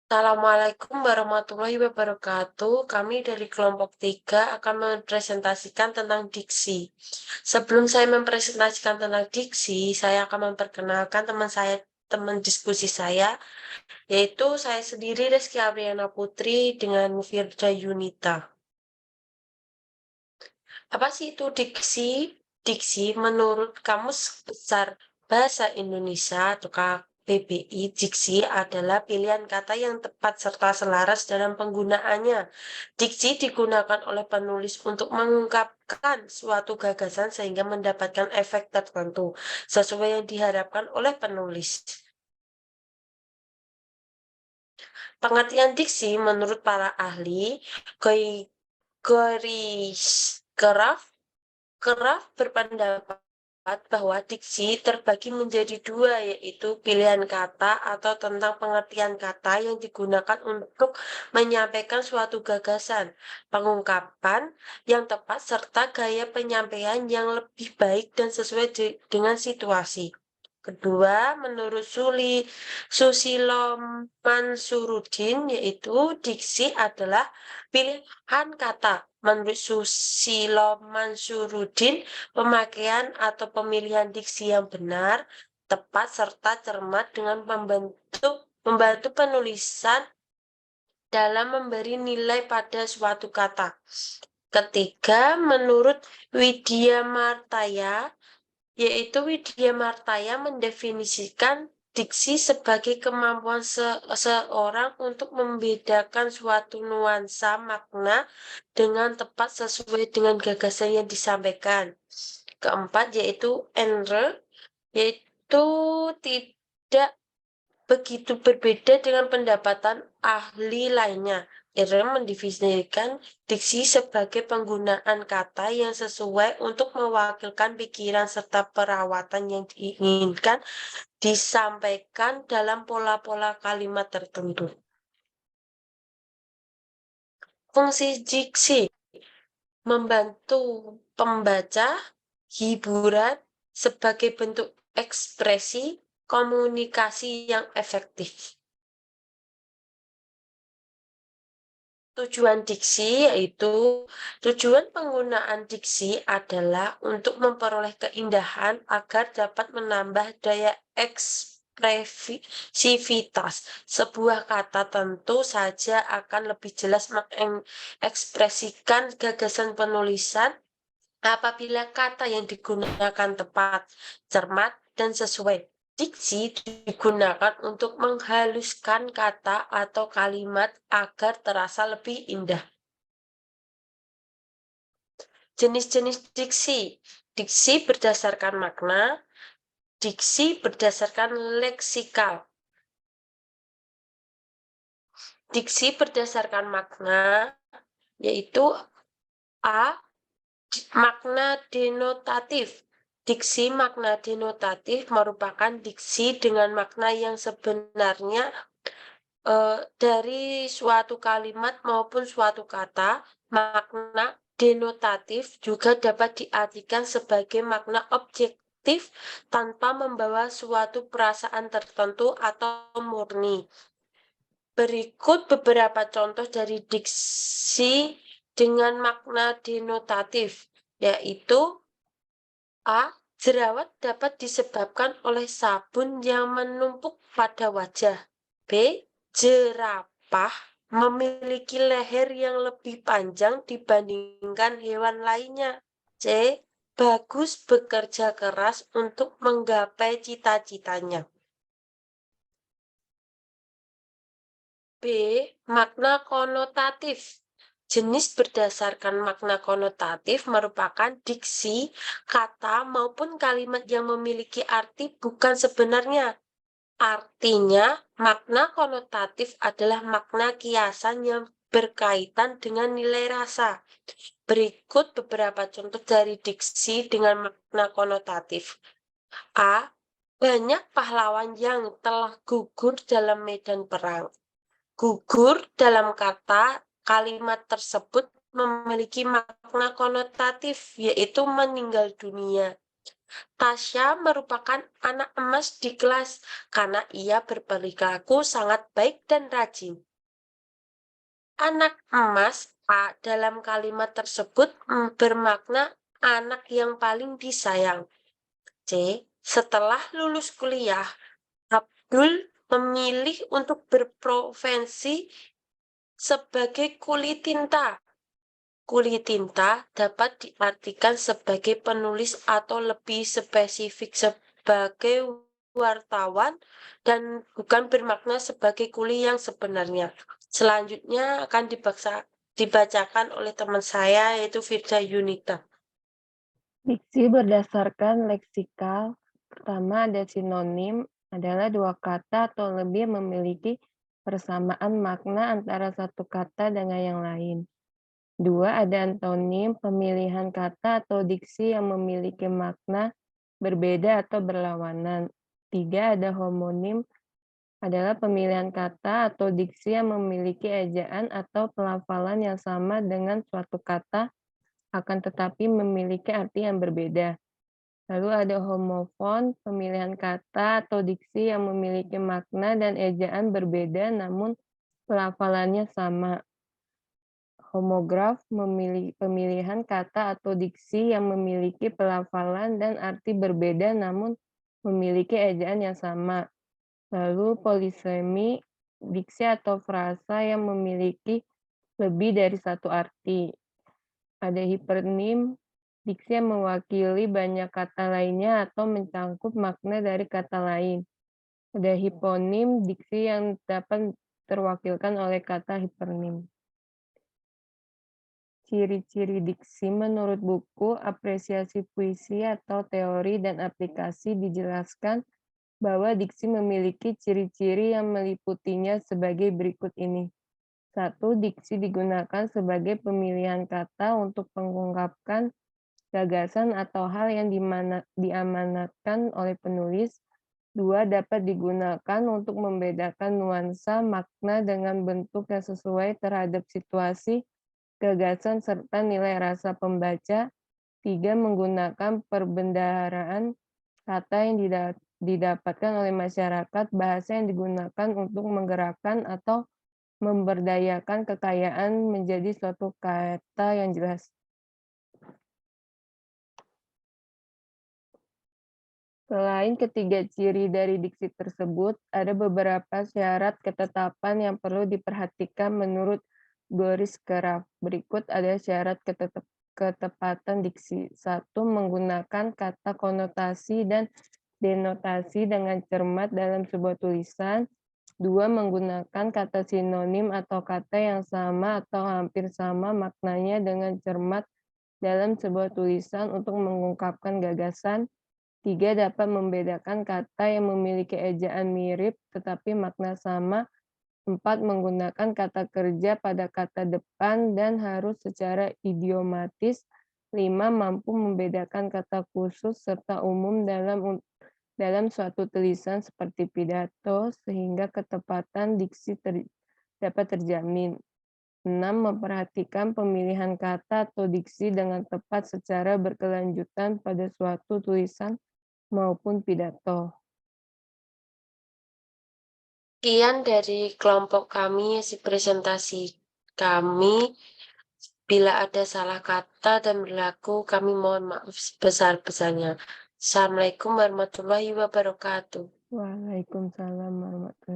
Assalamualaikum warahmatullahi wabarakatuh. Kami dari kelompok 3 akan mempresentasikan tentang diksi. Sebelum saya mempresentasikan tentang diksi, saya akan memperkenalkan teman diskusi saya, yaitu saya sendiri Reski Apriana Putri dengan Firda Yunita. Apa sih itu diksi? Diksi menurut Kamus Besar Bahasa Indonesia atau KBBI, diksi adalah pilihan kata yang tepat serta selaras dalam penggunaannya. Diksi digunakan oleh penulis untuk mengungkapkan suatu gagasan sehingga mendapatkan efek tertentu sesuai yang diharapkan oleh penulis. Pengertian diksi menurut para ahli, Goris Keraf berpendapat bahwa diksi terbagi menjadi dua, yaitu pilihan kata atau tentang pengertian kata yang digunakan untuk menyampaikan suatu gagasan, pengungkapan yang tepat, serta gaya penyampaian yang lebih baik dan sesuai dengan situasi. Kedua, menurut Susilo Mansurudin, yaitu diksi adalah pilihan kata. Menurut Susilo Mansurudin, pemakaian atau pemilihan diksi yang benar, tepat, serta cermat dengan membantu penulisan dalam memberi nilai pada suatu kata. Ketiga, menurut Widya Martaya, yaitu Widya Martaya mendefinisikan diksi sebagai kemampuan seseorang untuk membedakan suatu nuansa makna dengan tepat sesuai dengan gagasan yang disampaikan. Keempat, yaitu Enre, yaitu tidak begitu berbeda dengan pendapatan ahli lainnya. Irem mendefinisikan diksi sebagai penggunaan kata yang sesuai untuk mewakilkan pikiran serta perawatan yang diinginkan disampaikan dalam pola-pola kalimat tertentu. Fungsi diksi membantu pembaca, hiburan sebagai bentuk ekspresi komunikasi yang efektif. Tujuan diksi yaitu tujuan penggunaan diksi adalah untuk memperoleh keindahan agar dapat menambah daya ekspresivitas. Sebuah kata tentu saja akan lebih jelas mengekspresikan gagasan penulisan apabila kata yang digunakan tepat, cermat, dan sesuai. Diksi digunakan untuk menghaluskan kata atau kalimat agar terasa lebih indah. Jenis-jenis diksi. Diksi berdasarkan makna, diksi berdasarkan leksikal. Diksi berdasarkan makna yaitu A. Makna denotatif. Diksi makna denotatif merupakan diksi dengan makna yang sebenarnya dari suatu kalimat maupun suatu kata. Makna denotatif juga dapat diartikan sebagai makna objektif tanpa membawa suatu perasaan tertentu atau murni. Berikut beberapa contoh dari diksi dengan makna denotatif, yaitu A. Jerawat dapat disebabkan oleh sabun yang menumpuk pada wajah. B. Jerapah memiliki leher yang lebih panjang dibandingkan hewan lainnya. C. Bagus bekerja keras untuk menggapai cita-citanya. B. Makna konotatif. Jenis berdasarkan makna konotatif merupakan diksi, kata, maupun kalimat yang memiliki arti bukan sebenarnya. Artinya, makna konotatif adalah makna kiasan yang berkaitan dengan nilai rasa. Berikut beberapa contoh dari diksi dengan makna konotatif. A. Banyak pahlawan yang telah gugur dalam medan perang. Gugur dalam kalimat tersebut memiliki makna konotatif, yaitu meninggal dunia. Tasya merupakan anak emas di kelas karena ia berperilaku sangat baik dan rajin. Anak emas dalam kalimat tersebut bermakna anak yang paling disayang. C. Setelah lulus kuliah, Abdul memilih untuk berprofesi sebagai kuli tinta. Kuli tinta dapat diartikan sebagai penulis atau lebih spesifik sebagai wartawan dan bukan bermakna sebagai kuli yang sebenarnya. Selanjutnya akan dibacakan oleh teman saya yaitu Firda Yunita. Diksi berdasarkan leksikal. Pertama ada sinonim, adalah dua kata atau lebih memiliki persamaan makna antara satu kata dengan yang lain. Dua, ada antonim, pemilihan kata atau diksi yang memiliki makna berbeda atau berlawanan. Tiga, ada homonim, adalah pemilihan kata atau diksi yang memiliki ejaan atau pelafalan yang sama dengan suatu kata, akan tetapi memiliki arti yang berbeda. Lalu ada homofon, pemilihan kata atau diksi yang memiliki makna dan ejaan berbeda namun pelafalannya sama. Homograf, pemilihan kata atau diksi yang memiliki pelafalan dan arti berbeda namun memiliki ejaan yang sama. Lalu polisemi, diksi atau frasa yang memiliki lebih dari satu arti. Ada hipernim, diksi yang mewakili banyak kata lainnya atau mencangkup makna dari kata lain. Ada hiponim, diksi yang dapat terwakilkan oleh kata hipernim. Ciri-ciri diksi menurut buku Apresiasi Puisi atau Teori dan Aplikasi dijelaskan bahwa diksi memiliki ciri-ciri yang meliputinya sebagai berikut ini. 1. Diksi digunakan sebagai pemilihan kata untuk mengungkapkan gagasan atau hal yang diamanatkan oleh penulis. 2. Dapat digunakan untuk membedakan nuansa makna dengan bentuk yang sesuai terhadap situasi, gagasan, serta nilai rasa pembaca. 3. Menggunakan perbendaharaan kata yang didapatkan oleh masyarakat, bahasa yang digunakan untuk menggerakkan atau memberdayakan kekayaan menjadi suatu kata yang jelas. Selain ketiga ciri dari diksi tersebut, ada beberapa syarat ketetapan yang perlu diperhatikan menurut Boris Karloff. Berikut ada syarat ketepatan diksi. 1. Menggunakan kata konotasi dan denotasi dengan cermat dalam sebuah tulisan. 2. Menggunakan kata sinonim atau kata yang sama atau hampir sama maknanya dengan cermat dalam sebuah tulisan untuk mengungkapkan gagasan. 3. Dapat membedakan kata yang memiliki ejaan mirip tetapi makna sama. 4. Menggunakan kata kerja pada kata depan dan harus secara idiomatis. 5. Mampu membedakan kata khusus serta umum dalam suatu tulisan seperti pidato sehingga ketepatan diksi dapat terjamin. 6. Memperhatikan pemilihan kata atau diksi dengan tepat secara berkelanjutan pada suatu tulisan maupun pidato. Sekian dari kelompok kami, hasil presentasi kami. Bila ada salah kata dan berlaku, kami mohon maaf sebesar-besarnya. Assalamualaikum warahmatullahi wabarakatuh. Waalaikumsalam warahmatullahi